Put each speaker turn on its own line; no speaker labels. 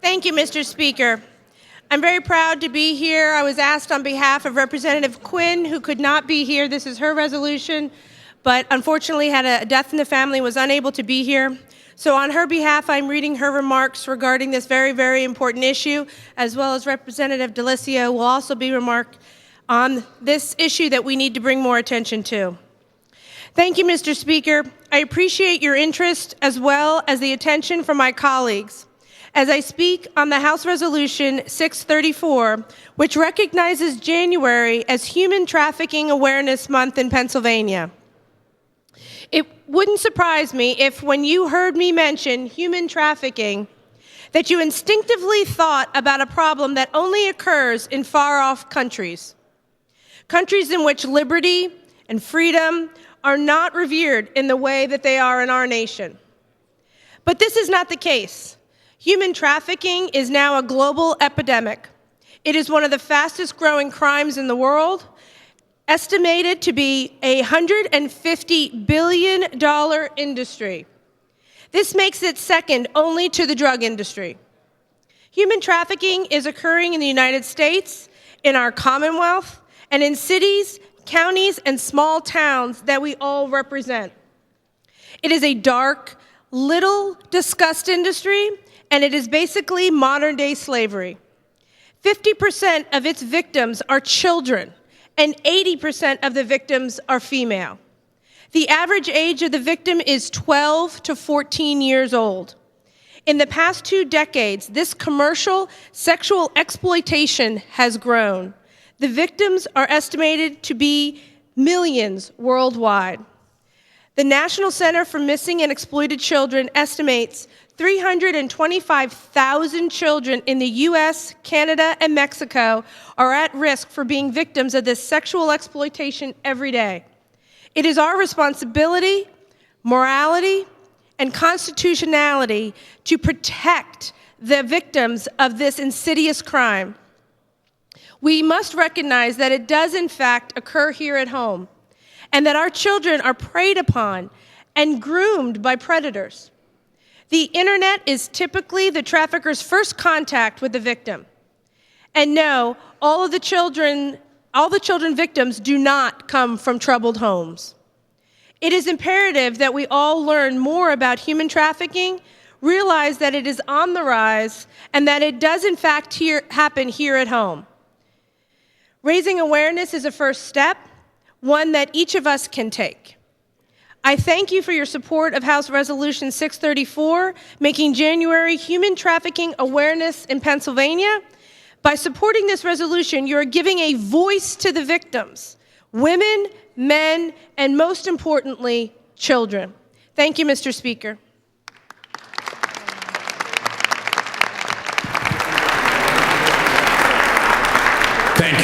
Thank you, Mr. Speaker. I'm very proud to be here. I was asked on behalf of Representative Quinn, who could not be here. This is her resolution, but unfortunately had a death in the family, was unable to be here. So on her behalf, I'm reading her remarks regarding this very, very important issue, as well as Representative Delicio will also be remarked on this issue that we need to bring more attention to. Thank you, Mr. Speaker. I appreciate your interest as well as the attention from my colleagues as I speak on the House Resolution 634, which recognizes January as Human Trafficking Awareness Month in Pennsylvania. It wouldn't surprise me if, when you heard me mention human trafficking, that you instinctively thought about a problem that only occurs in far-off countries, countries in which liberty and freedom are not revered in the way that they are in our nation. But this is not the case. Human trafficking is now a global epidemic. It is one of the fastest growing crimes in the world, estimated to be a $150 billion industry. This makes it second only to the drug industry. Human trafficking is occurring in the United States, in our Commonwealth, and in cities, counties, and small towns that we all represent. It is a dark, little discussed industry, and it is basically modern-day slavery. 50% of its victims are children, and 80% of the victims are female. The average age of the victim is 12 to 14 years old. In the past 2 decades, this commercial sexual exploitation has grown. The victims are estimated to be millions worldwide. The National Center for Missing and Exploited Children estimates 325,000 children in the US, Canada, and Mexico are at risk for being victims of this sexual exploitation every day. It is our responsibility, morality, and constitutionality to protect the victims of this insidious crime. We must recognize that it does in fact occur here at home, and that our children are preyed upon and groomed by predators. The internet is typically the trafficker's first contact with the victim. And no, all the children victims do not come from troubled homes. It is imperative that we all learn more about human trafficking, realize that it is on the rise, and that it does in fact happen here at home. Raising awareness is a first step, one that each of us can take. I thank you for your support of House Resolution 634, making January Human Trafficking Awareness in Pennsylvania. By supporting this resolution, you are giving a voice to the victims, women, men, and most importantly, children. Thank you, Mr. Speaker.